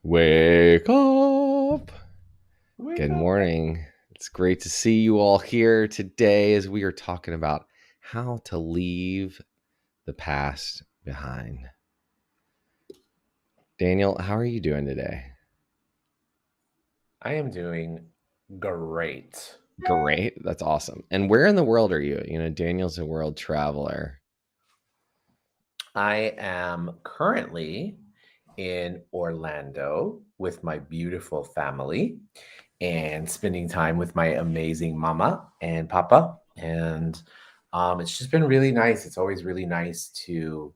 Wake up. Wake Good up. morning. It's great to see you all here today as we are talking about how to leave the past behind. Daniel, how are you doing today? I am doing great. Great. That's awesome. And where in the world are you? Daniel's a world traveler. I am currently in Orlando with my beautiful family and spending time with my amazing mama and papa. And it's just been really nice. It's always really nice to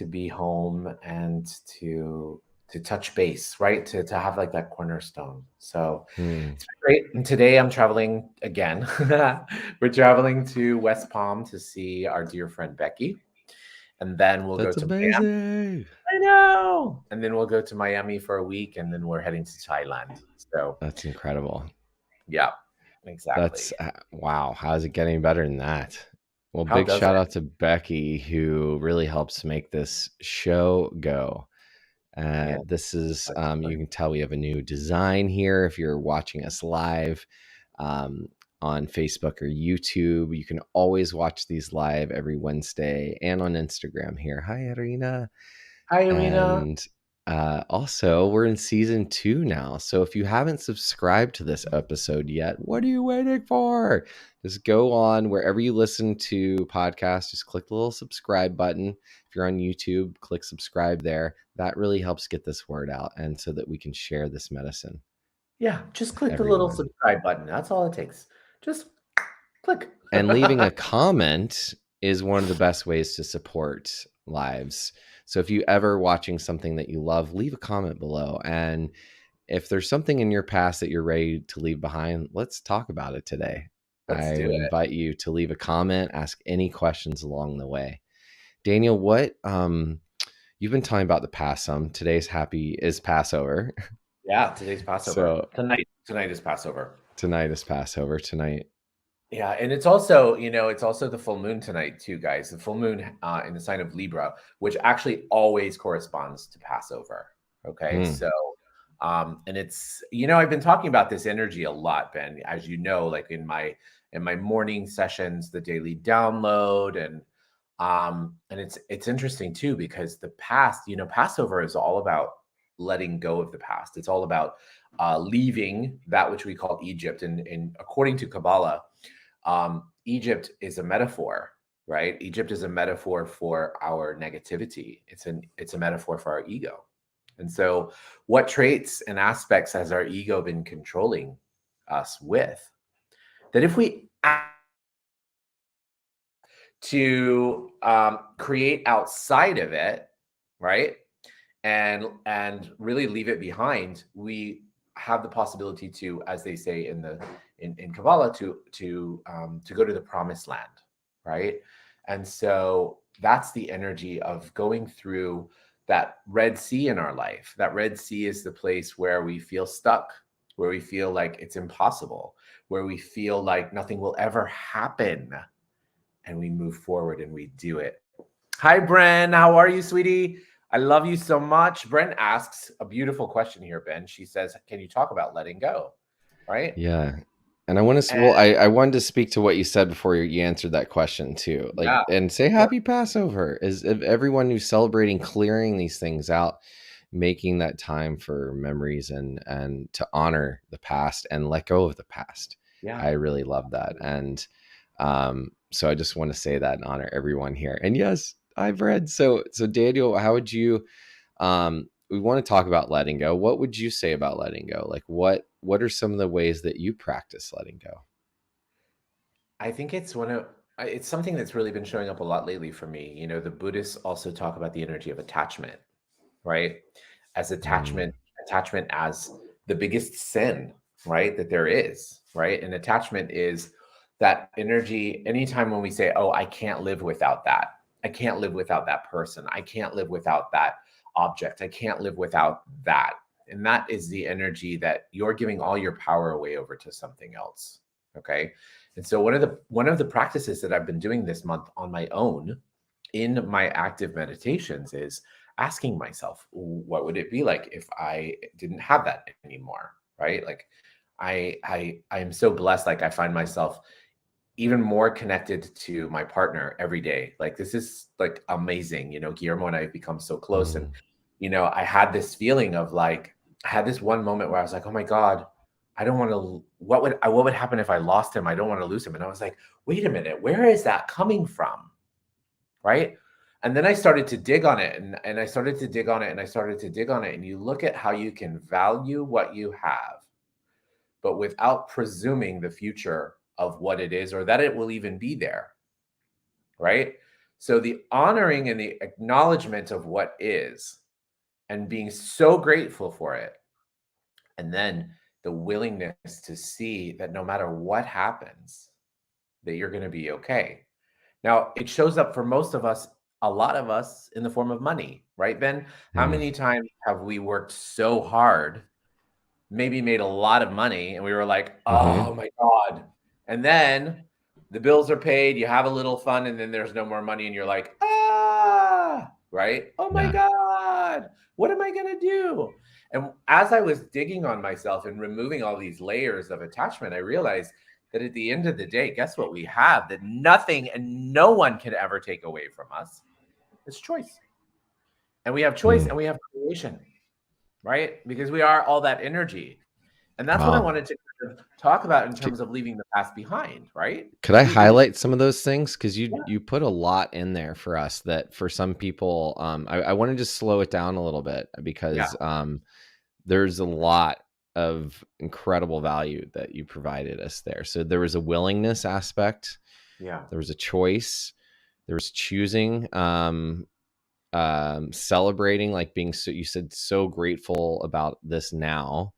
be home and to touch base, right? To have like that cornerstone. So Hmm. it's been great. And today I'm traveling again. We're traveling to West Palm to see our dear friend Becky. And then we'll go That's to Miami. amazing. I know. And then we'll go to Miami for a week and then we're heading to Thailand. So That's incredible. yeah, exactly. Wow. How's it getting better than that? Well, How big does shout it? out to Becky, who really helps make this show go. Yeah, This is, you absolutely. can tell we have a new design here. If you're watching us live um, on Facebook or YouTube, you can always watch these live every Wednesday and on Instagram here. Hi, Irina. Hi, Irina. And also, we're in season 2 now. So if you haven't subscribed to this episode yet, what are you waiting for? Just go on wherever you listen to podcasts, just click the little subscribe button. If you're on YouTube, click subscribe there. That really helps get this word out and so that we can share this medicine Yeah, just with click the little everyone. subscribe button. That's all it takes. Just click. And leaving a comment is one of the best ways to support lives. So if you ever watching something that you love, leave a comment below. And if there's something in your past that you're ready to leave behind, let's talk about it today. Let's I do it. invite you to leave a comment, ask any questions along the way. Daniel, what you've been talking about the past some. Today's happy is Passover. Yeah, today's Passover. So Tonight is Passover. tonight is Passover tonight. Yeah, and it's also, it's also the full moon tonight too, guys. The full moon in the sign of Libra, which actually always corresponds to Passover. Okay, Hmm. so and it's I've been talking about this energy a lot, Ben, as you know, like in my morning sessions, the daily download, and it's interesting too because the past, Passover is all about letting go of the past. It's all about leaving that which we call Egypt, and according to Kabbalah, Egypt is a metaphor, right? Egypt is a metaphor for our negativity. It's a metaphor for our ego. And so, what traits and aspects has our ego been controlling us with? That if we act to create outside of it, right, and really leave it behind, we have the possibility to, as they say in Kabbalah, to go to the promised land, right? And so that's the energy of going through that Red Sea in our life. That Red Sea is the place where we feel stuck, where we feel like it's impossible, where we feel like nothing will ever happen, and we move forward and we do it. Hi, Bren. How are you, sweetie? I love you so much. Bren asks a beautiful question here, Ben. She says, "Can you talk about letting go?" Right? Yeah. And I want to, And well, I wanted to speak to what you said before you answered that question too. Like, yeah, and say of course. happy Passover is if everyone who's celebrating clearing these things out, making that time for memories and to honor the past and let go of the past. Yeah. I really love that. And so I just want to say that and honor everyone here. And yes, I've read. So Daniel, how would you we want to talk about letting go. What would you say about letting go? Like what are some of the ways that you practice letting go? I think it's something that's really been showing up a lot lately for me. The Buddhists also talk about the energy of attachment, right? As Mm, attachment as the biggest sin, right? That there is, right? And attachment is that energy. Anytime when we say, "Oh, I can't live without that. I can't live without that person. I can't live without that object. I can't live without that." And that is the energy that you're giving all your power away over to something else. Okay. And so one of the practices that I've been doing this month on my own in my active meditations is asking myself, what would it be like if I didn't have that anymore? Right? Like I am so blessed. Like I find myself even more connected to my partner every day. Like this is like amazing. Guillermo and I have become so close. And, Mm. I had this feeling of like, I had this one moment where I was like, oh my God, I don't want to, what would happen if I lost him? I don't want to lose him. And I was like, wait a minute, where is that coming from? Right. And then I started to dig on it and I started to dig on it and I started to dig on it. And you look at how you can value what you have, but without presuming the future of what it is or that it will even be there. Right. So the honoring and the acknowledgement of what is and being so grateful for it. And then the willingness to see that no matter what happens, that you're going to be okay. Now, it shows up for most of us, a lot of us, in the form of money, right, Ben? How Mm. many times have we worked so hard, maybe made a lot of money, and we were like, Hmm. oh my God. And then the bills are paid, you have a little fun, and then there's no more money, and you're like, right? Oh my Yeah. God, what am I going to do? And as I was digging on myself and removing all these layers of attachment, I realized that at the end of the day, guess what we have that nothing and no one can ever take away from us? It's choice. And we have choice Mm. and we have creation, right? Because we are all that energy. And that's what I Wow. wanted to kind of talk about in terms of leaving the past behind, right? Could I We highlight some of those things? Because you yeah, you put a lot in there for us that for some people, I want to just slow it down a little bit yeah, because there's a lot of incredible value that you provided us there. So there was a willingness aspect, yeah, there was a choice, there was choosing, celebrating, like being so you said so grateful about this now,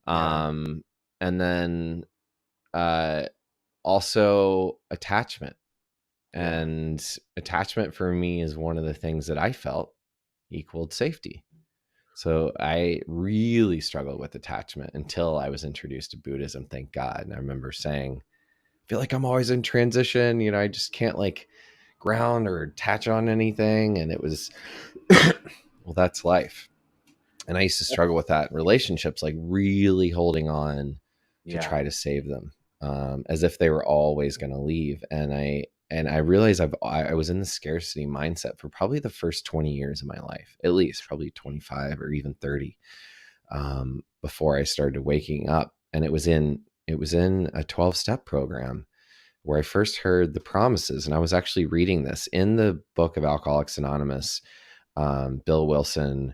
yeah, um, and then uh, also attachment. yeah. And attachment for me is one of the things that I felt equaled safety. So I really struggled with attachment until I was introduced to Buddhism, thank God. And I remember saying, I feel like I'm always in transition. I just can't like ground or attach on anything. And it was, well, that's life. And I used to struggle with that in relationships, like really holding on to Yeah. try to save them, as if they were always going to leave. And I realized I was in the scarcity mindset for probably the first 20 years of my life, at least probably 25 or even 30, before I started waking up. And it was in a 12-step program where I first heard the promises. And I was actually reading this in the book of Alcoholics Anonymous. Bill Wilson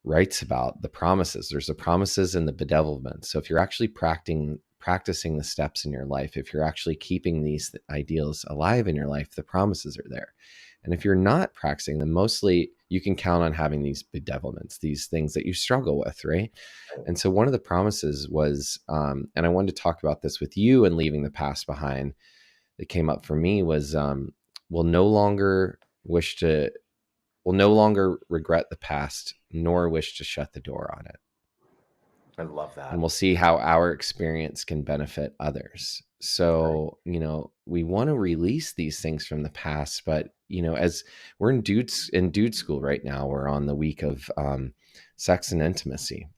writes about the promises. There's the promises and the bedevilment. So if you're actually practicing the steps in your life, if you're actually keeping these ideals alive in your life, the promises are there. And if you're not practicing them, mostly you can count on having these bedevilments, these things that you struggle with, right? And so one of the promises was, and I wanted to talk about this with you and leaving the past behind, that came up for me was, we'll no longer wish to will no longer regret the past, nor wish to shut the door on it. I love And that. we'll see how our experience can benefit others. Right. So, we want to release these things from the past, but as we're in dude school right now, we're on the week of sex and intimacy.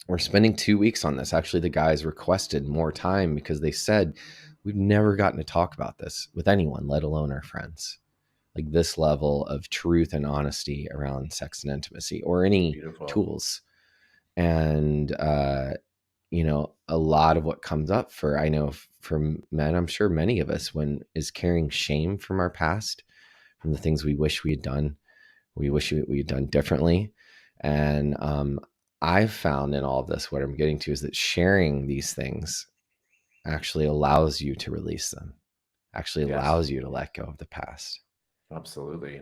We're spending 2 weeks on this. Actually, the guys requested more time because they said we've never gotten to talk about this with anyone, let alone our friends, like this level of truth and honesty around sex and intimacy or any Beautiful. tools. And a lot of what comes up for, I know, for men, I'm sure many of us, when is carrying shame from our past, from the things we wish we had done, we wish we had done differently. And I've found in all of this, what I'm getting to is that sharing these things actually allows you to release them, actually Yes, allows you to let go of the past. absolutely.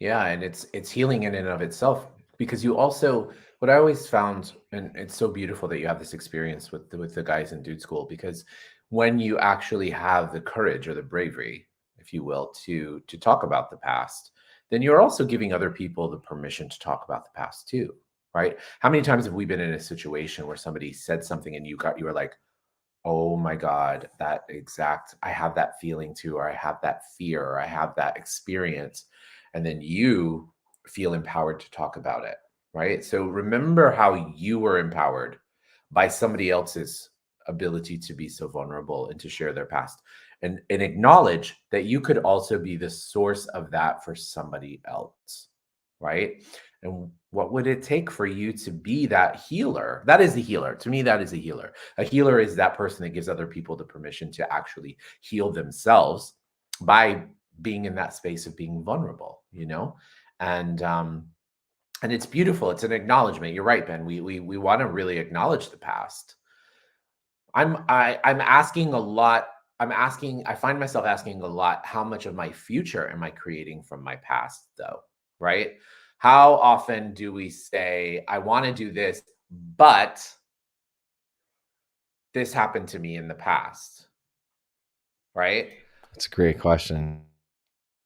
Yeah, and it's healing in and of itself because you also what I always found, and it's so beautiful that you have this experience with the guys in dude school because when you actually have the courage or the bravery, if you will, to talk about the past, then you're also giving other people the permission to talk about the past too, right? How many times have we been in a situation where somebody said something and you were like, oh my God, I have that feeling too, or I have that fear, or I have that experience. And then you feel empowered to talk about it, right? So remember how you were empowered by somebody else's ability to be so vulnerable and to share their past, and acknowledge that you could also be the source of that for somebody else, right? And what would it take for you to be that healer? That is the healer. To me, that is a healer. A healer is that person that gives other people the permission to actually heal themselves by being in that space of being vulnerable, you know? And and it's beautiful. It's an acknowledgement. You're right, Ben. We want to really acknowledge the past. I'm asking a lot. I find myself asking a lot, how much of my future am I creating from my past, though? Right? How often do we say, I want to do this, but this happened to me in the past, right? That's a great question.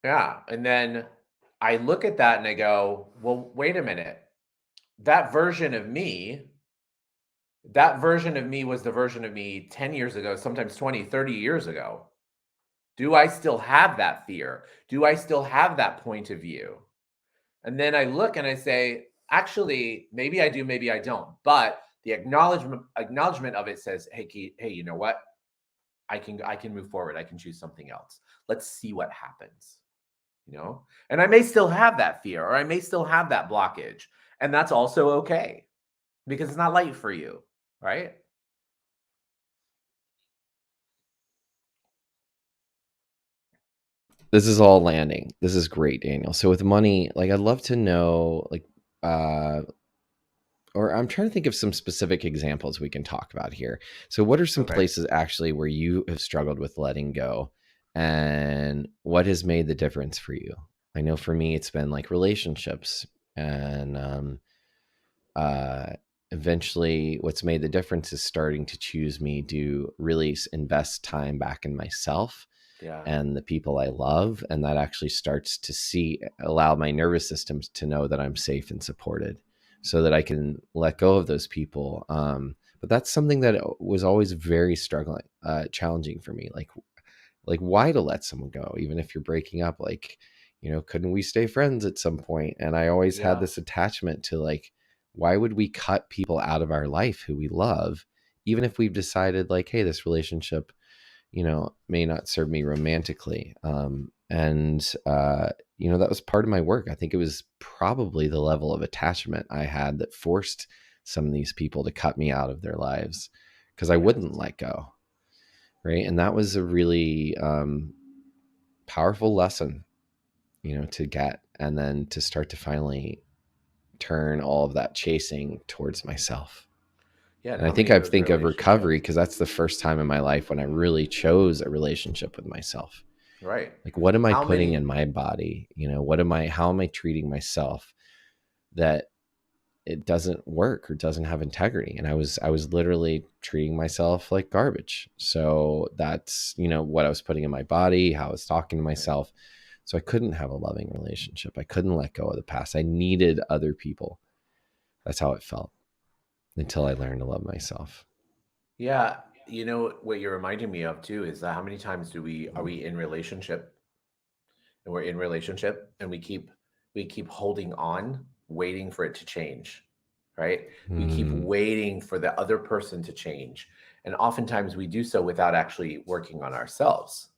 Yeah. And then I look at that and I go, well, wait a minute. That version of me, that version of me was the version of me 10 years ago, sometimes 20, 30 years ago. Do I still have that fear? Do I still have that point of view? And then I look and I say, actually, maybe I do, maybe I don't. But the acknowledgement of it says, hey, hey, you know what? I can move forward. I can choose something else. Let's see what happens. You know? And I may still have that fear, or I may still have that blockage. And that's also okay, because it's not light for you, right? This is all landing. This is great, Daniel. So with money, like I'd love to know, like, or I'm trying to think of some specific examples we can talk about here. So what are some Okay. places actually where you have struggled with letting go, and what has made the difference for you? I know for me, it's been like relationships, and uh, eventually what's made the difference is starting to choose me to really invest time back in myself Yeah. and the people I love. And that actually starts to allow my nervous system to know that I'm safe and supported so that I can let go of those people. But that's something that was always very challenging for me. Like why to let someone go, even if you're breaking up, like, couldn't we stay friends at some point? And I always had Yeah. this attachment to, like, why would we cut people out of our life who we love, even if we've decided, like, hey, this relationship, may not serve me romantically. And that was part of my work. I think it was probably the level of attachment I had that forced some of these people to cut me out of their lives because I Yes. wouldn't let go. Right. And that was a really powerful lesson, to get, and then to start to finally turn all of that chasing towards myself. Yeah. And And I how think many of I those think of recovery relationships? because that's the first time in my life when I really chose a relationship with myself. Right. Like, what am I How putting many? in my body? How am I treating myself that it doesn't work or doesn't have integrity? And I was literally treating myself like garbage. So that's, what I was putting in my body, how I was talking to Right. myself. So I couldn't have a loving relationship. I couldn't let go of the past. I needed other people. That's how it felt until I learned to love myself. Yeah, you know what you're reminding me of too is that how many times are we in relationship, and we're in relationship and we keep holding on, waiting for it to change, right? We keep Mm, waiting for the other person to change, and oftentimes we do so without actually working on ourselves.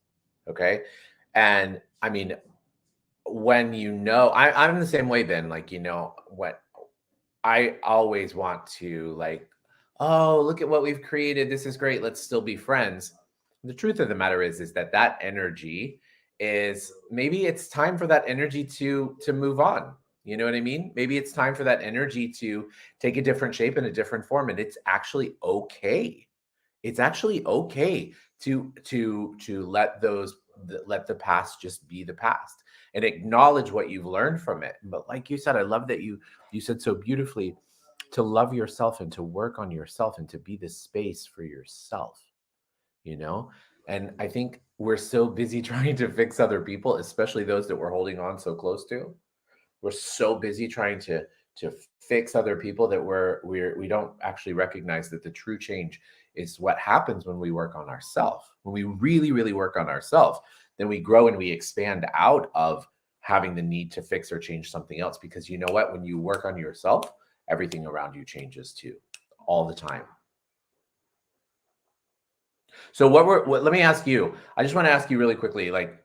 Okay, and I mean, when I'm the same way, Ben. Like, what I always want to, like, oh, look at what we've created. This is great. Let's still be friends. The truth of the matter is that that energy is, maybe it's time for that energy to move on. You know what I mean? Maybe it's time for that energy to take a different shape and a different form, and it's actually okay. It's actually okay to let the past just be the past, and acknowledge what you've learned from it. But like you said, I love that you said so beautifully, to love yourself and to work on yourself and to be the space for yourself, you know? And I think we're so busy trying to fix other people, especially those that we're holding on so close to. We're so busy trying to fix other people that we don't actually recognize that the true change is what happens when we work on ourselves. When we really, really work on ourselves, then we grow and we expand out of having the need to fix or change something else. Because you know what? When you work on yourself, everything around you changes too, all the time. So let me ask you, I just want to ask you really quickly, like,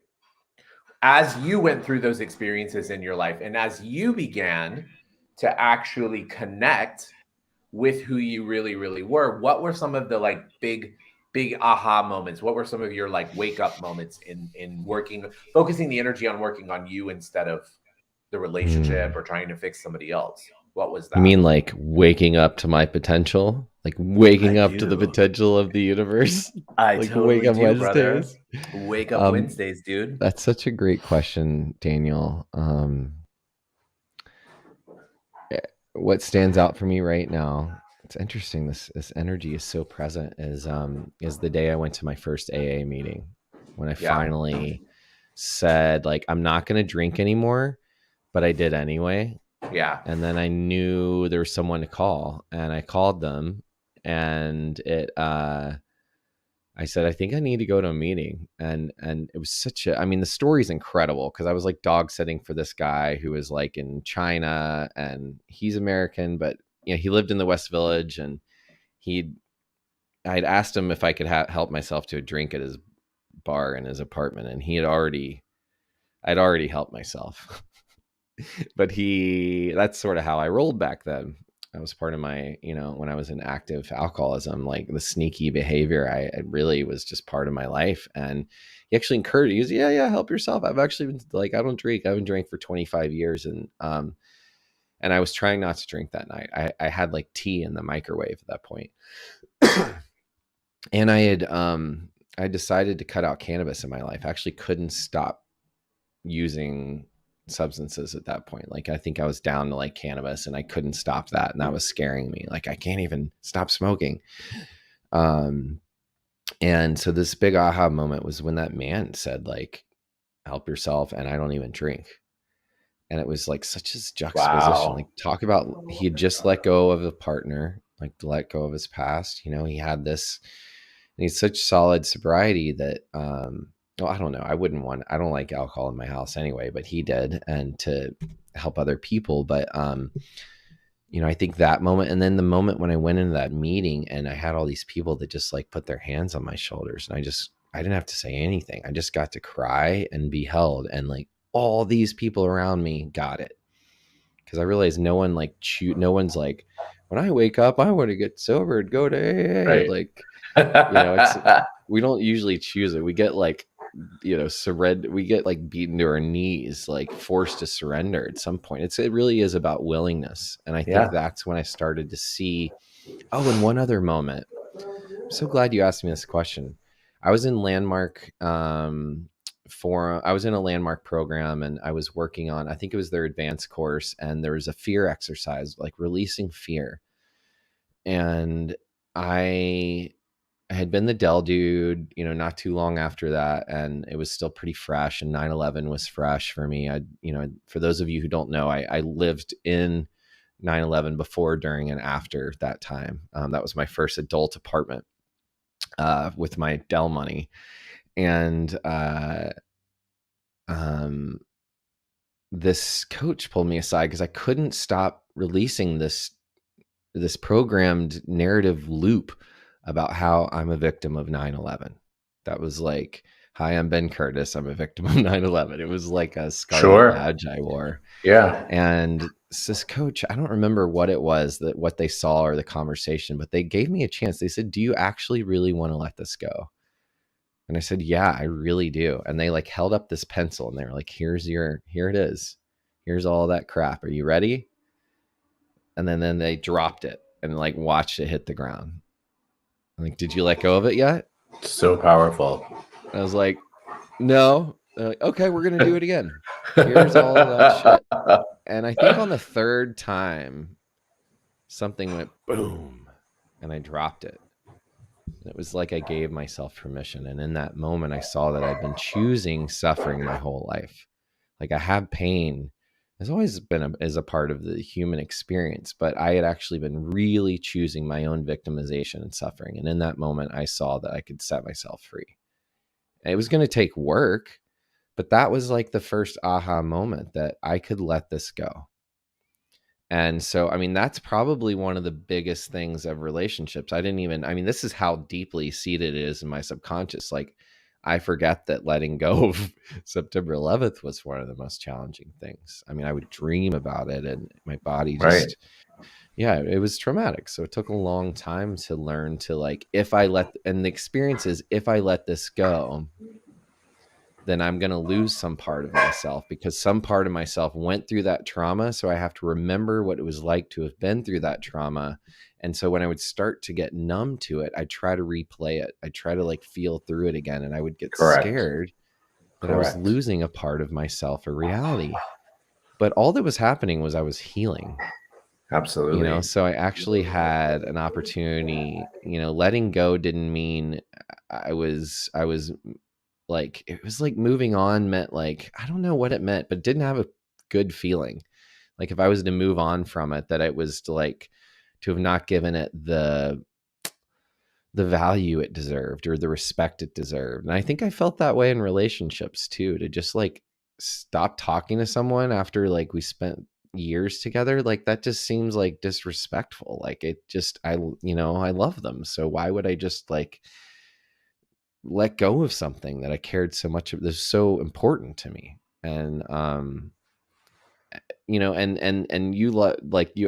as you went through those experiences in your life and as you began to actually connect with who you really, really were, what were some of the like big aha moments? What were some of your like wake up moments in working, focusing the energy on working on you instead of the relationship or trying to fix somebody else? What was You that? mean like waking up to my potential? Like waking I up to the do. potential of the universe? I Like wake totally up do, brother. Wednesdays? Wake up Um, Wednesdays, dude. that's such a great question, Daniel. What stands out for me right now, it's interesting, this energy is so present, is the day I went to my first AA meeting, when I Yeah. finally said, like, I'm not going to drink anymore, but I did anyway. Yeah. And then I knew there was someone to call, and I called them, and I said, I think I need to go to a meeting. And it was I mean, the story's incredible, because I was like dog sitting for this guy who was like in China, and he's American, but he lived in the West Village, and I'd asked him if I could help myself to a drink at his bar in his apartment, and I'd already helped myself. But that's sort of how I rolled back then. That was part of my, when I was in active alcoholism, like the sneaky behavior, I really was just part of my life. And he actually encouraged, he goes, yeah, help yourself. I've actually been like, I don't drink. I haven't drank for 25 years. And I was trying not to drink that night. I had like tea in the microwave at that point. And I decided to cut out cannabis in my life. I actually couldn't stop using substances at that point. Like, I think I was down to like cannabis, and I couldn't stop that, and that was scaring me. Like, I can't even stop smoking. And so this big aha moment was when that man said, like, help yourself, and I don't even drink. And it was like such a juxtaposition. Wow. Like, talk about, he had just let go of a partner, like to let go of his past. He had this, and he's such solid sobriety that well, I don't know. I don't like alcohol in my house anyway, but he did, and to help other people. But I think that moment, and then the moment when I went into that meeting and I had all these people that just like put their hands on my shoulders, and I didn't have to say anything. I just got to cry and be held, and like all these people around me got it, because I realized no one's like, when I wake up, I want to get sober and go to AA. Right. Like, we don't usually choose it. We get like, surrender. We get like beaten to our knees, like forced to surrender at some point. It really is about willingness. And I think Yeah. that's when I started to see, and one other moment. I'm so glad you asked me this question. I was in Landmark, I was in a Landmark program, and I was working on, I think it was their advanced course, and there was a fear exercise, like releasing fear. And I had been the Dell dude, not too long after that, and it was still pretty fresh, and 9/11 was fresh for me. For those of you who don't know, I lived in 9/11 before, during, and after that time. That was my first adult apartment with my Dell money. And this coach pulled me aside because I couldn't stop releasing this programmed narrative loop about how I'm a victim of 9/11. That was like, hi, I'm Ben Curtis, I'm a victim of 9/11. It was like a scarlet Sure. badge I wore. Yeah. And this coach, I don't remember what it was, what they saw or the conversation, but they gave me a chance. They said, do you actually really want to let this go? And I said, yeah, I really do. And they like held up this pencil, and they were like, here it is. Here's all that crap. Are you ready? And then they dropped it and like watched it hit the ground. I'm like, did you let go of it yet? So powerful. And I was like, no. They're like, okay, we're going to do it again. Here's all that shit. And I think on the third time, something went boom, and I dropped it. And it was like I gave myself permission. And in that moment, I saw that I'd been choosing suffering my whole life. Like, I have pain. It's always been as a part of the human experience, but I had actually been really choosing my own victimization and suffering. And in that moment, I saw that I could set myself free. And it was going to take work, But that was like the first aha moment that I could let this go. And so, I mean, that's probably one of the biggest things of relationships. I mean, this is how deeply seated it is in my subconscious. Like, I forget that letting go of September 11th was one of the most challenging things. I mean, I would dream about it and my body Right. just, yeah, it was traumatic. So it took a long time to learn to, like, and the experience is, if I let this go, then I'm going to lose some part of myself, because some part of myself went through that trauma. So I have to remember what it was like to have been through that trauma. And so when I would start to get numb to it, I try to replay it. I try to like feel through it again. And I would get Correct. scared that I was Correct. losing a part of myself or reality. But all that was happening was I was healing, Absolutely. so I actually had an opportunity. Letting go didn't mean I was like, it was like moving on meant, like, I don't know what it meant, but it didn't have a good feeling. Like, if I was to move on from it, that it was to, like, to have not given it the value it deserved or the respect it deserved. And I think I felt that way in relationships too, to just like stop talking to someone after like we spent years together. Like, that just seems like disrespectful. Like, it just, I love them. So why would I just like let go of something that I cared so much of, that's so important to me? And and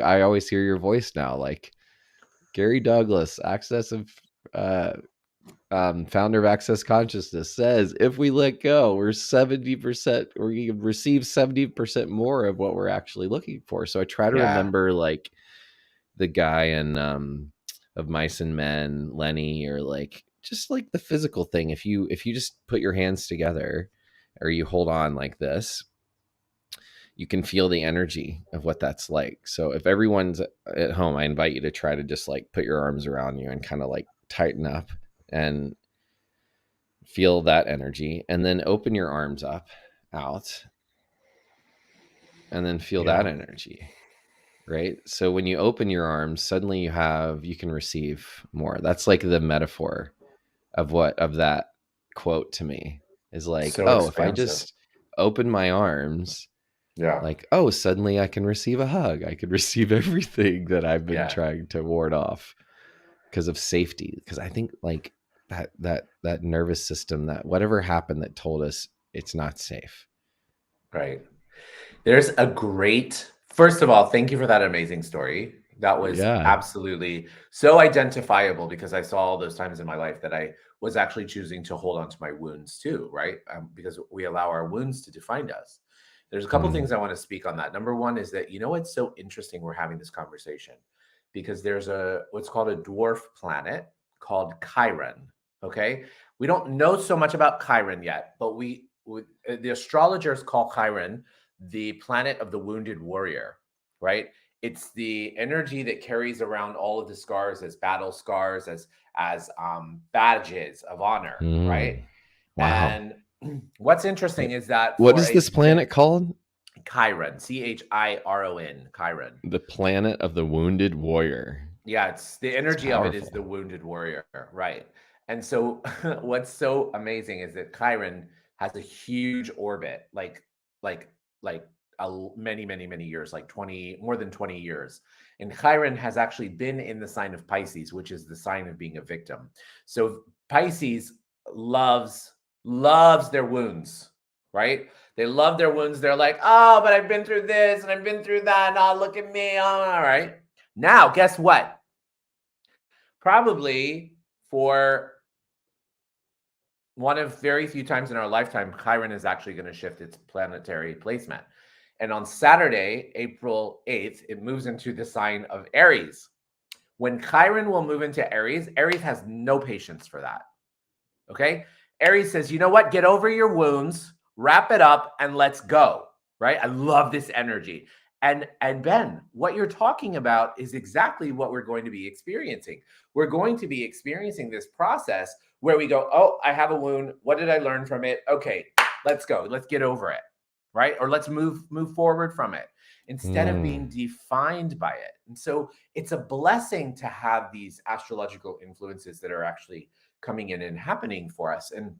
I always hear your voice now, like Gary Douglas, uh founder of Access Consciousness, says, if we let go, we're 70%, or we can receive 70% more of what we're actually looking for. So I try to Yeah. remember, like, the guy in of Mice and Men, Lenny, or like just like the physical thing. If you just put your hands together, or you hold on like this, you can feel the energy of what that's like. So if everyone's at home, I invite you to try to just like put your arms around you and kind of like tighten up and feel that energy, and then open your arms up out, and then feel that Yeah. energy. Right. So when you open your arms, suddenly you can receive more. That's like the metaphor of that quote to me, is like, So oh, if I expansive. just open my arms, Yeah. like, oh, suddenly I can receive a hug. I can receive everything that I've been Yeah. trying to ward off because of safety. Because I think, like, that nervous system, that whatever happened that told us it's not safe. Right. There's a great, first of all, thank you for that amazing story. That was Yeah. absolutely so identifiable, because I saw all those times in my life that I was actually choosing to hold on to my wounds too, right? Because we allow our wounds to define us. There's a couple Mm. things I want to speak on that. Number one is that, it's so interesting we're having this conversation, because there's what's called a dwarf planet called Chiron. Okay. We don't know so much about Chiron yet, but the astrologers call Chiron the planet of the wounded warrior, right? It's the energy that carries around all of the scars as battle scars, as badges of honor, right? Mm. Wow. And what's interesting is that What for is a this planet called? Chiron, Chiron, Chiron. The planet of the wounded warrior. Yeah, it's the It's energy of it is the powerful. wounded warrior, right? And so what's so amazing is that Chiron has a huge orbit, like like many, many, many years, like 20, more than 20 years. And Chiron has actually been in the sign of Pisces, which is the sign of being a victim. So Pisces loves their wounds, right? They love their wounds. They're like, oh, but I've been through this and I've been through that. Oh, look at me. Oh, all right. Now, guess what? Probably for one of very few times in our lifetime, Chiron is actually going to shift its planetary placement. And on Saturday, April 8th, it moves into the sign of Aries. When Chiron will move into Aries, Aries has no patience for that. Okay. Aries says, you know what? Get over your wounds, wrap it up, and let's go. Right. I love this energy. And Ben, what you're talking about is exactly what we're going to be experiencing. We're going to be experiencing this process where we go, oh, I have a wound. What did I learn from it? Okay, let's go. Let's get over it. Right. Or let's move forward from it instead of being Mm. defined by it. And so it's a blessing to have these astrological influences that are actually coming in and happening for us. And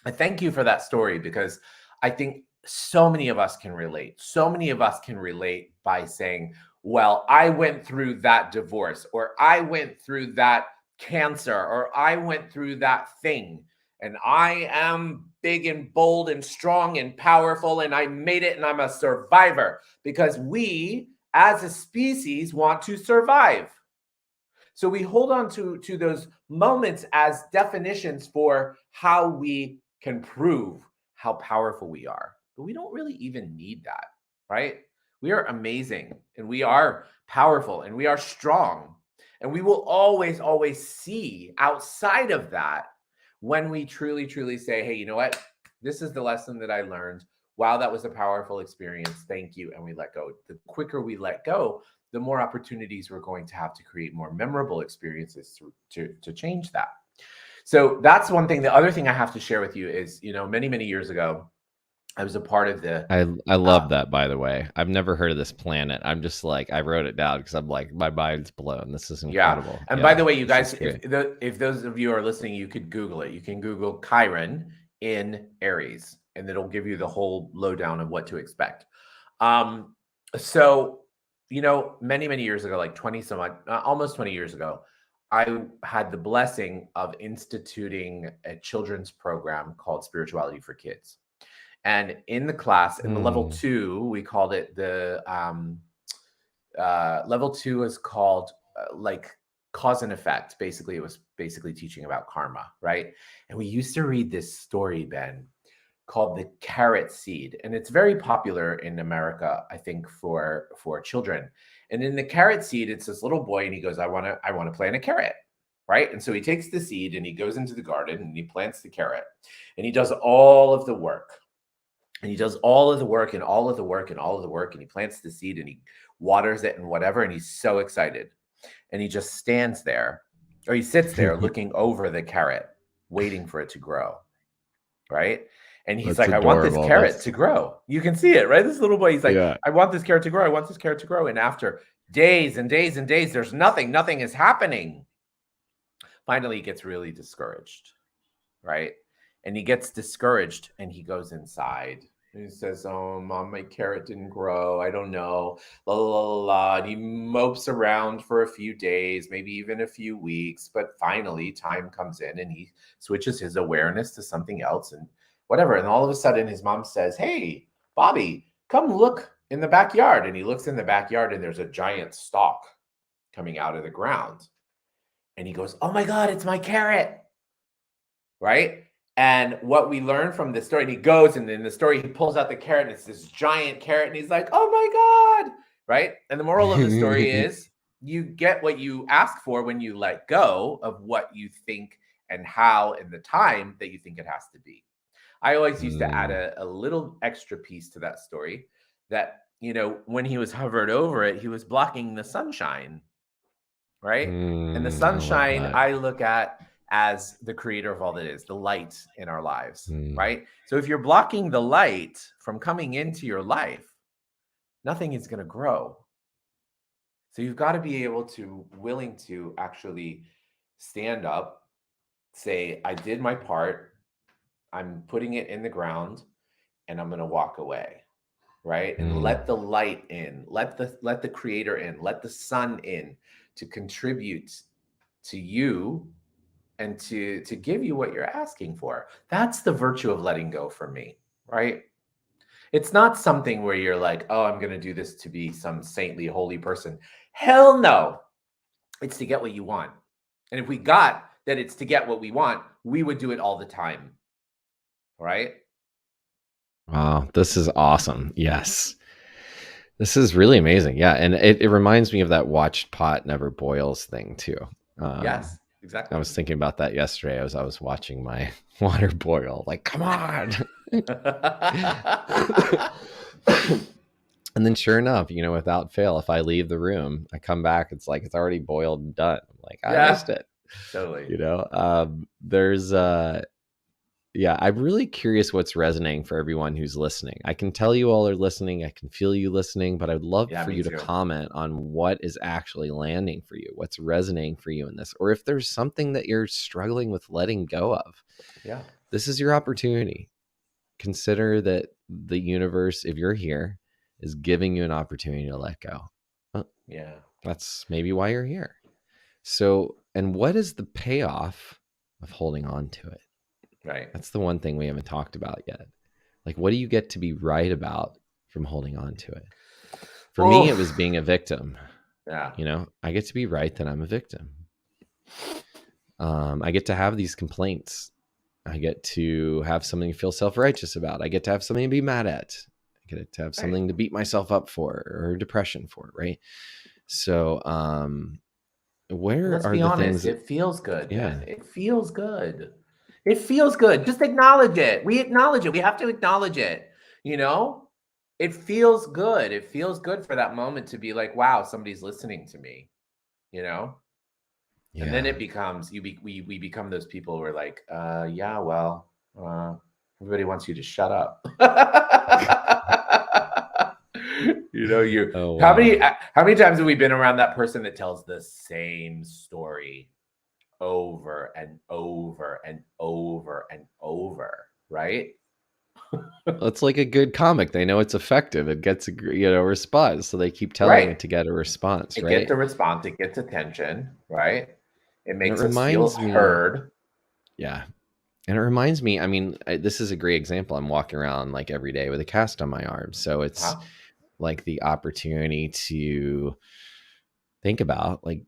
I thank you for that story, because I think so many of us can relate. So many of us can relate by saying, well, I went through that divorce, or I went through that cancer, or I went through that thing, and I am big and bold and strong and powerful, and I made it, and I'm a survivor, because we as a species want to survive. So we hold on to those moments as definitions for how we can prove how powerful we are. But we don't really even need that, right? We are amazing, and we are powerful, and we are strong. And we will always, always see outside of that when we truly, truly say, hey, you know what? This is the lesson that I learned. Wow, that was a powerful experience. Thank you. And we let go. The quicker we let go, the more opportunities we're going to have to create more memorable experiences to change that. So that's one thing. The other thing I have to share with you is, many, many years ago, I was a part of the, I love that, by the way. I've never heard of this planet. I'm just like, I wrote it down because I'm like, my mind's blown. This is yeah. incredible. And by Yeah, the way, you this is guys, great. if those of you are listening, you could Google it. You can Google Chiron in Aries, and it'll give you the whole lowdown of what to expect. Um, so, many, many years ago, like 20 some odd, almost 20 years ago, I had the blessing of instituting a children's program called Spirituality for Kids. And in the class, in the level Mm, 2, we called it level 2 is called like cause and effect. Basically, it was basically teaching about karma, right? And we used to read this story, Ben, called the carrot seed, and it's very popular in America, I think, for children. And in the carrot seed, it's this little boy, and he goes, I want to plant a carrot, right? And so he takes the seed and he goes into the garden and he plants the carrot, and he does all of the work, and he does all of the work and all of the work and all of the work, and he plants the seed and he waters it and whatever, and he's so excited, and he just stands there, or he sits there looking over the carrot, waiting for it to grow, right? And he's that's like, I want this adorable. carrot That's to grow. You can see it, right? This little boy, he's like, yeah. I want this carrot to grow. I want this carrot to grow. And after days and days and days, there's nothing is happening. Finally, he gets really discouraged, right? And he gets discouraged and he goes inside. And he says, oh, mom, my carrot didn't grow. I don't know. La, la, la, la. And he mopes around for a few days, maybe even a few weeks. But finally, time comes in and he switches his awareness to something else and whatever. And all of a sudden, his mom says, hey, Bobby, come look in the backyard. And he looks in the backyard and there's a giant stalk coming out of the ground. And he goes, oh my God, it's my carrot, right? And what we learn from this story, and he goes, and in the story, he pulls out the carrot, and it's this giant carrot, and he's like, oh my God, right? And the moral of the story is you get what you ask for when you let go of what you think and how and the time that you think it has to be. I always used to add a little extra piece to that story that, when he was hovered over it, he was blocking the sunshine, right? And the I love sunshine that. I look at as the creator of all that is, the light in our lives, right? So if you're blocking the light from coming into your life, nothing is going to grow. So you've got to be willing to actually stand up, say, I did my part, I'm putting it in the ground, and I'm going to walk away, right? And let the light in, let the creator in, let the sun in to contribute to you and to give you what you're asking for. That's the virtue of letting go for me, right? It's not something where you're like, oh, I'm going to do this to be some saintly holy person. Hell no. It's to get what you want. And if we got that it's to get what we want, we would do it all the time, right? Wow, this is awesome. Yes. This is really amazing. Yeah. And it reminds me of that watched pot never boils thing too. Yes, I exactly. was thinking about that yesterday as I was watching my water boil. Like, come on. And then sure enough, without fail, if I leave the room, I come back, it's like it's already boiled and done. I'm like, I Yeah, missed it. totally. There's yeah, I'm really curious what's resonating for everyone who's listening. I can tell you all are listening. I can feel you listening, but I'd love Yeah, for me you to too. comment on what is actually landing for you, what's resonating for you in this, or if there's something that you're struggling with letting go of. Yeah. This is your opportunity. consider that the universe, if you're here, is giving you an opportunity to let go. Well, Yeah. that's maybe why you're here. So, and what is the payoff of holding on to it? Right. That's the one thing we haven't talked about yet. Like, what do you get to be right about from holding on to it? For me, it was Oof. being a victim. Yeah. You know, I get to be right that I'm a victim. I get to have these complaints. I get to have something to feel self-righteous about. I get to have something to be mad at. I get to have Right. something to beat myself up for, or depression for, right? So, And where let's are be the honest, things that, it feels good, yeah, Ben. It feels good. It feels good. Just acknowledge it. We acknowledge it. We have to acknowledge it. You know, it feels good. It feels good for that moment to be like, wow, somebody's listening to me, you know? And then yeah. it becomes we become those people who are like, yeah, well, uh, everybody wants you to shut up. You know, you Oh, wow. how many times have we been around that person that tells the same story over and over and over and over, right? It's like a good comic. They know it's effective. It gets a response, so they keep telling Right. it to get a response, It gets right? a response, it gets attention, right? It And it makes us feel reminds me, heard. yeah, and it reminds me. I mean, this is a great example. I'm walking around like every day with a cast on my arm, so it's Huh? like the opportunity to think about like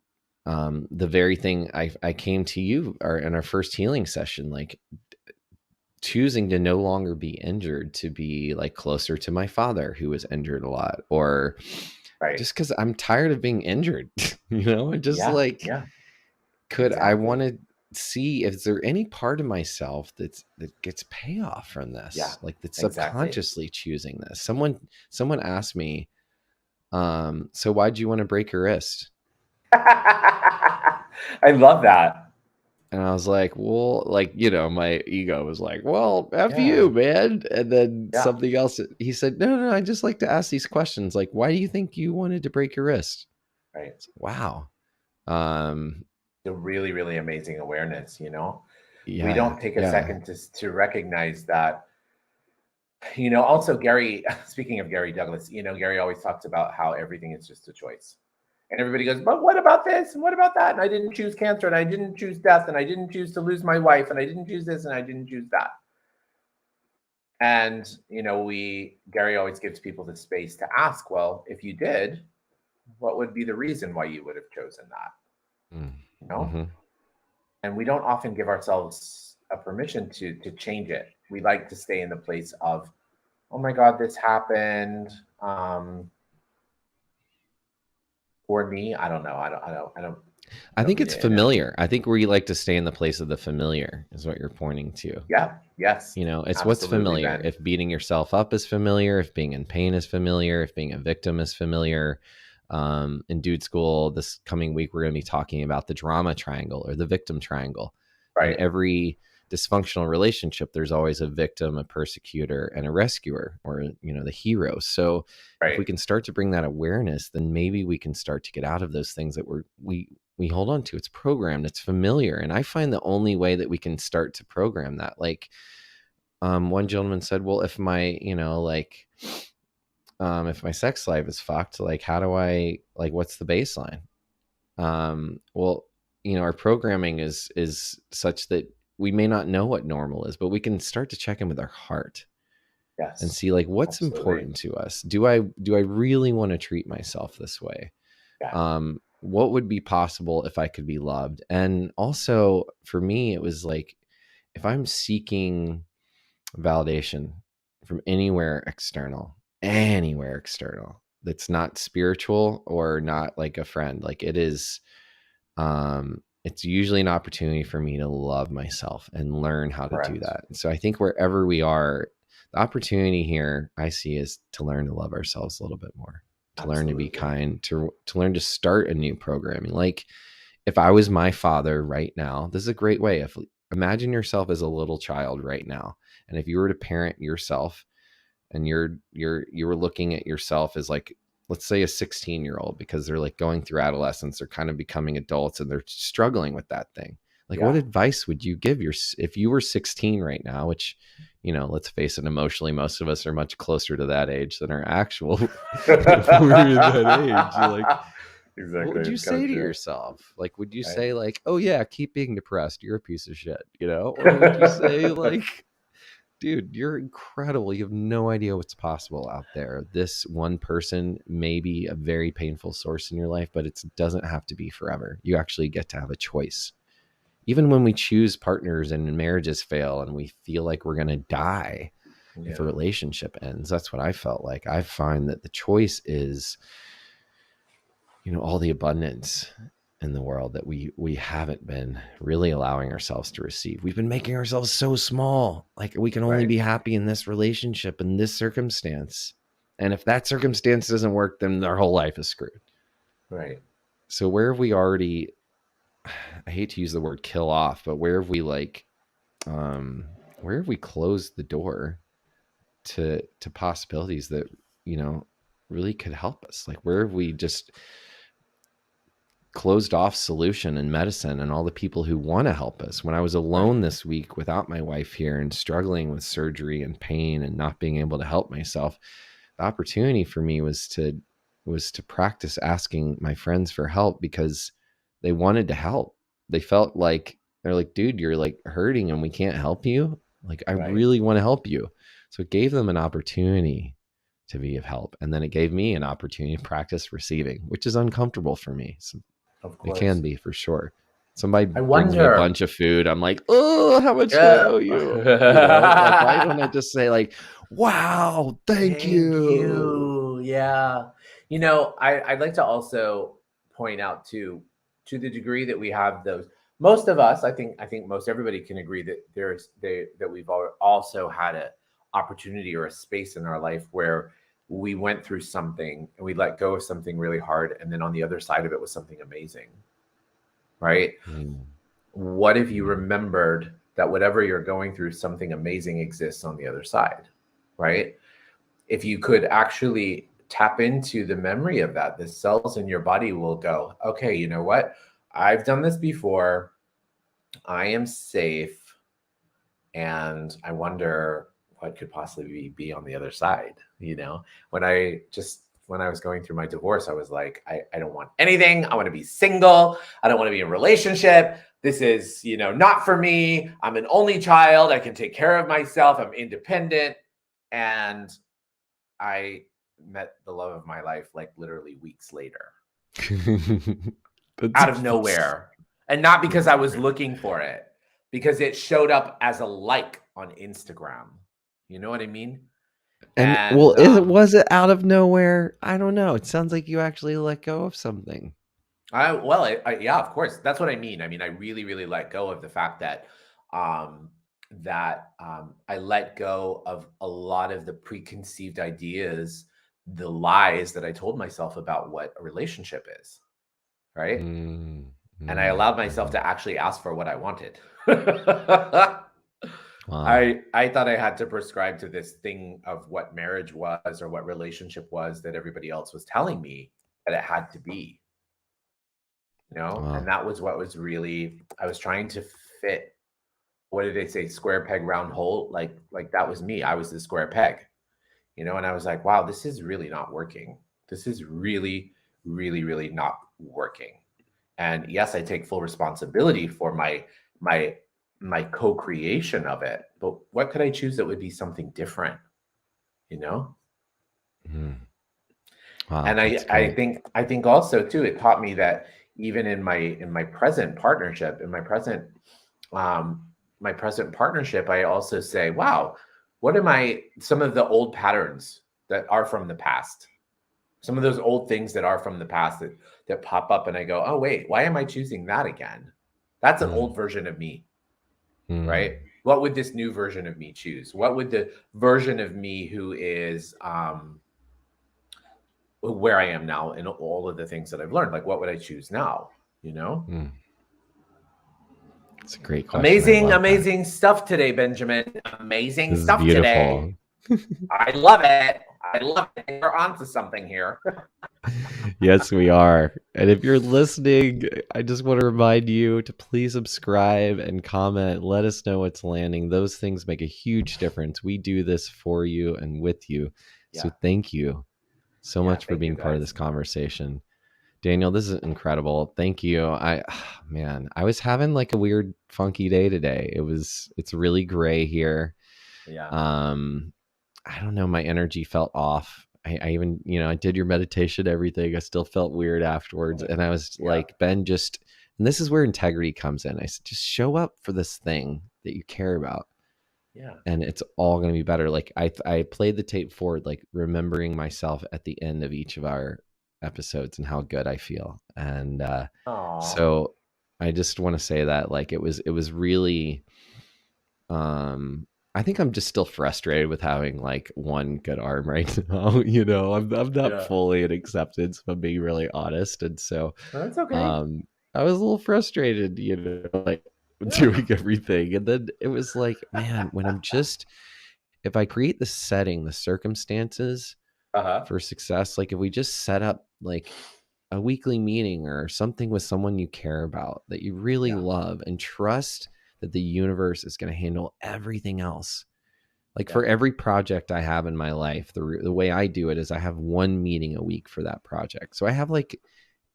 the very thing I came to you or in our first healing session, like choosing to no longer be injured, to be like closer to my father who was injured a lot, or Right. just because I'm tired of being injured, just Yeah, like, yeah, could I want exactly. to see if there any part of myself that gets payoff from Yeah, this, like that's exactly. subconsciously choosing this. Someone asked me, so why'd you want to break your wrist? I love that. And I was like, well, like, my ego was like, well, F Yeah, you, man. And then yeah, something else, he said, no, no, I just like to ask these questions. Like, why do you think you wanted to break your wrist? right. Wow. Um, The really, really amazing awareness, you know? We yeah, don't take a yeah. second to recognize that. You know, also Gary, speaking of Gary Douglas, you know, Gary always talks about how everything is just a choice. And everybody goes, but what about this? And what about that? And I didn't choose cancer and I didn't choose death and I didn't choose to lose my wife and I didn't choose this and I didn't choose that. And, you know, Gary always gives people the space to ask, well, if you did, what would be the reason why you would have chosen that? You know? Mm-hmm. And we don't often give ourselves a permission to change it. We like to stay in the place of, oh my God, this happened. For me, I don't know. I I don't think mean it's it in a familiar. I think where you like to stay in the place of the familiar is what you're pointing to. yeah, yes, It's what's absolutely, familiar. Ben. If beating yourself up is familiar, if being in pain is familiar, if being a victim is familiar. In Dude School this coming week, we're going to be talking about the drama triangle or the victim triangle. In Right, every dysfunctional relationship, there's always a victim, a persecutor, and a rescuer, or, the hero. So if we right. can start to bring that awareness, then maybe we can start to get out of those things that we hold on to. It's programmed, it's familiar. And I find the only way that we can start to program that, like, one gentleman said, well, if my, if my sex life is fucked, like, how do I, like, what's the baseline? Well, our programming is such that we may not know what normal is, but we can start to check in with our heart and Yes, see, like, what's absolutely. important to us. Do I really want to treat myself this way? Yeah, What would be possible if I could be loved? And also for me, it was like, if I'm seeking validation from anywhere external that's not spiritual or not like a friend, like, it is, it's usually an opportunity for me to love myself and learn how to do correct. that. And so I think wherever we are, the opportunity here I see is to learn to love ourselves a little bit more, to learn to be Absolutely. kind, to learn to start a new programming. Like, if I was my father right now, this is a great way. If Imagine yourself as a little child right now, and if you were to parent yourself, and you were looking at yourself as, like, let's say a 16-year-old, because they're like going through adolescence, they're kind of becoming adults and they're struggling with that thing. Like, what Yeah. advice would you give if you were 16 right now, which, let's face it, emotionally, most of us are much closer to that age than our actual, if we're in that age, like, what Exactly. would you It's kind say of to true. yourself? Like, would you Right. say like, oh yeah, keep being depressed, you're a piece of shit, or would you say like, dude, you're incredible. You have no idea what's possible out there. This one person may be a very painful source in your life, but it doesn't have to be forever. You actually get to have a choice. Even when we choose partners and marriages fail and we feel like we're going to die if a Yeah. relationship ends, that's what I felt like. I find that the choice is, all the abundance in the world that we haven't been really allowing ourselves to receive. We've been making ourselves so small. Like, we can only Right. be happy in this relationship, in this circumstance. And if that circumstance doesn't work, then our whole life is screwed. Right. So where have we already, I hate to use the word kill off, but where have we where have we closed the door to possibilities that, really could help us? Like, where have we just closed off solution and medicine and all the people who want to help us? When I was Right. alone this week without my wife here and struggling with surgery and pain and not being able to help myself, the opportunity for me was to practice asking my friends for help, because they wanted to help. They felt like, they're like, dude, you're like hurting and we can't help you. Like, I Right. really want to help you. So it gave them an opportunity to be of help. And then it gave me an opportunity to practice receiving, which is uncomfortable for me. So Of it can course. be, for sure. Somebody I brings me a wonder. bunch of food, I'm like, oh, how much do I Yeah. owe you? Like, why don't I just say like, wow, thank Thank you? you. Yeah. I'd like to also point out too, to the degree that we have those, most of us, I think most everybody can agree that that we've also had a opportunity or a space in our life where we went through something and we let go of something really hard, and then on the other side of it was something amazing, right? Mm, What if you mm, remembered that whatever you're going through, something amazing exists on the other side, right? If you could actually tap into the memory of that, the cells in your body will go, okay, you know what? I've done this before. I am safe. And I wonder what could possibly be on the other side. When I was going through my divorce, I was like, I don't want anything. I want to be single. I don't want to be in a relationship. This is, not for me. I'm an only child. I can take care of myself. I'm independent. And I met the love of my life like literally weeks later, mm. out of That's nowhere. And not because I was great. looking for it, because it showed up as a like on Instagram. You know what I mean? And And well, was it out of nowhere? I don't know. It sounds like you actually let go of something. yeah, of course. That's what I mean. I mean, I really, really let go of the fact um, that I let go of a lot of the preconceived ideas, the lies that I told myself about what a relationship is, right? Mm, And I mm, allowed myself mhm. to actually ask for what I wanted. Wow. I thought I had to prescribe to this thing of what marriage was or what relationship was that everybody else was telling me that it had to be, Wow. and that was what was really, I was trying to fit, what did they say, square peg round hole, like that was me. I was the square peg, and I was like, wow, this is really not working. This is really, really, really not working. And yes, I take full responsibility for my my co-creation of it, but what could I choose that would be something different, you know Mm. Wow, and that's I great. think I think also too, it taught me that even in my present partnership, um my present partnership, I also say, wow, what am I, some of the old patterns that are from the past, some of those old things that are from the past that pop up, and I go, oh wait, why am I choosing that again? That's an Mm, old version of me, mm, right? What would this new version of me choose? What would the version of me who is where I am now and all of the things that I've learned, like what would I choose now? You know? mm. It's a great question. I Amazing, love that. amazing stuff today, Benjamin. Amazing This is stuff today. beautiful. I love it. I love it. We're onto something here. Yes, we are. And if you're listening, I just want to remind you to please subscribe and comment. Let us know what's landing. Those things make a huge difference. We do this for you and with you. So Yeah. thank you so Yeah. much for Thank you being part of guys. this conversation. Daniel, this is incredible. Thank you. Man, I was having like a weird funky day today. It's really gray here. Yeah. Um I don't know, my energy felt off. I even, I did your meditation, everything. I still felt weird afterwards. And I was Yeah. like, Ben, and this is where integrity comes in. I said, just show up for this thing that you care about Yeah. and it's all going to be better. Like I played the tape forward, like remembering myself at the end of each of our episodes and how good I feel. And Aw. so I just want to say that like it was really I think I'm just still frustrated with having like one good arm right now. I'm not Yeah. fully in acceptance, if I'm being really honest. And so That's okay. um I was a little frustrated, like Yeah. doing everything. And then it was like, man, if I create the setting, the circumstances Uh-huh. for success, like if we just set up like a weekly meeting or something with someone you care about that you really Yeah. love and trust that the universe is going to handle everything else. Like Yeah. for every project I have in my life, the way I do it is I have one meeting a week for that project. So I have like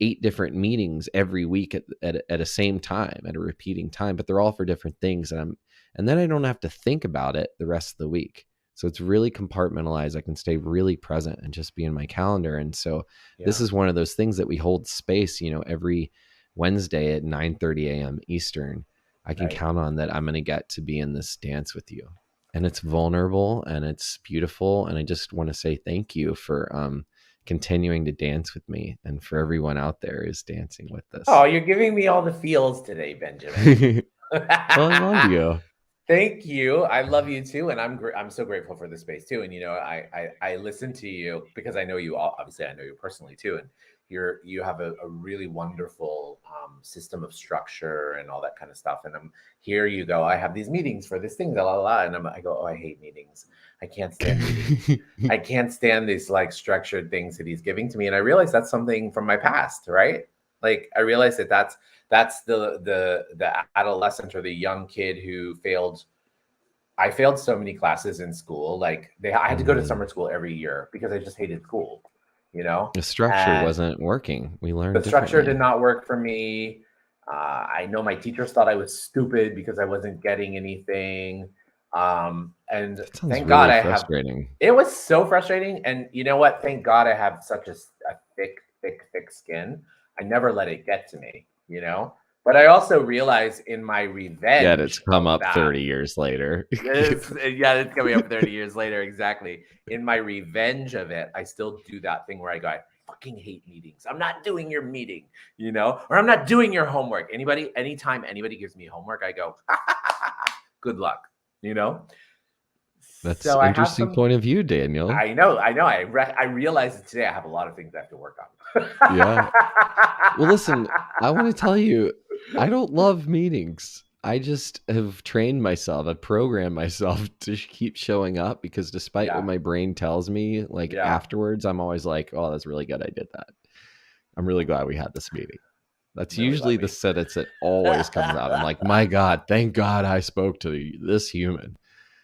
8 different meetings every week at a same time, at a repeating time, but they're all for different things. And then I don't have to think about it the rest of the week. So it's really compartmentalized. I can stay really present and just be in my calendar. And so this Yeah. is one of those things that we hold space, every Wednesday at 9:30 a.m. Eastern. I can Right. count on that I'm going to get to be in this dance with you. And it's vulnerable and it's beautiful. And I just want to say thank you for continuing to dance with me and for everyone out there who's dancing with Oh, this. you're giving me all the feels today, Benjamin. Well, I love you. Thank you. I love you too, and I'm so grateful for the space too. And I listen to you because I know you all. Obviously, I know you personally too, and you have a really wonderful system of structure and all that kind of stuff. And here you go. I have these meetings for this thing, la la la, and I go, oh, I hate meetings. I can't stand meetings. I can't stand these like structured things that he's giving to me. And I realize that's something from my past, right? Like I realize that's the adolescent or the young kid who failed. I failed so many classes in school. Like I had to go to Mm. summer school every year because I just hated school, you know? The structure And wasn't working. We the learned structure did differently. not work for me. I know my teachers thought I was stupid because I wasn't getting anything. And That sounds thank God really I have, frustrating. it was so frustrating. And you know what? Thank God I have such a thick skin. I never let it get to me, you know? But I also realize in my Yet it's revenge come of up that, 30 years later. yeah, it's coming up 30 years later. Exactly. In my revenge of it, I still do that thing where I go, I fucking hate meetings. I'm not doing your meeting, or I'm not doing your homework. Anytime anybody gives me homework, I go, good luck, you know? That's So I have interesting some, point of view, Daniel. I know. I realized that today I have a lot of things I have to work on. Yeah. Well, listen, I want to tell you, I don't love meetings. I just have trained myself, I've programmed myself to keep showing up because despite what Yeah. my brain tells me, like Yeah. afterwards, I'm always like, oh, that's really good. I did that. I'm really glad we had this meeting. That's Really usually love the me. sentence that always comes out. I'm like, my God, thank God I spoke to this human.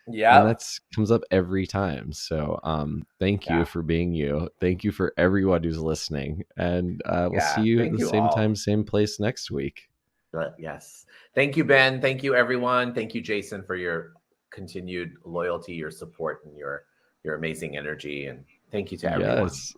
And Yep. that's comes up every time. So thank you Yeah. for being you. Thank you for everyone who's listening. And we'll see Yeah. you at Thank the you same time, all. same place next week. But yes. Thank you, Ben. Thank you, everyone. Thank you, Jason, for your continued loyalty, your support, and your amazing energy. And thank you to everyone. Yes.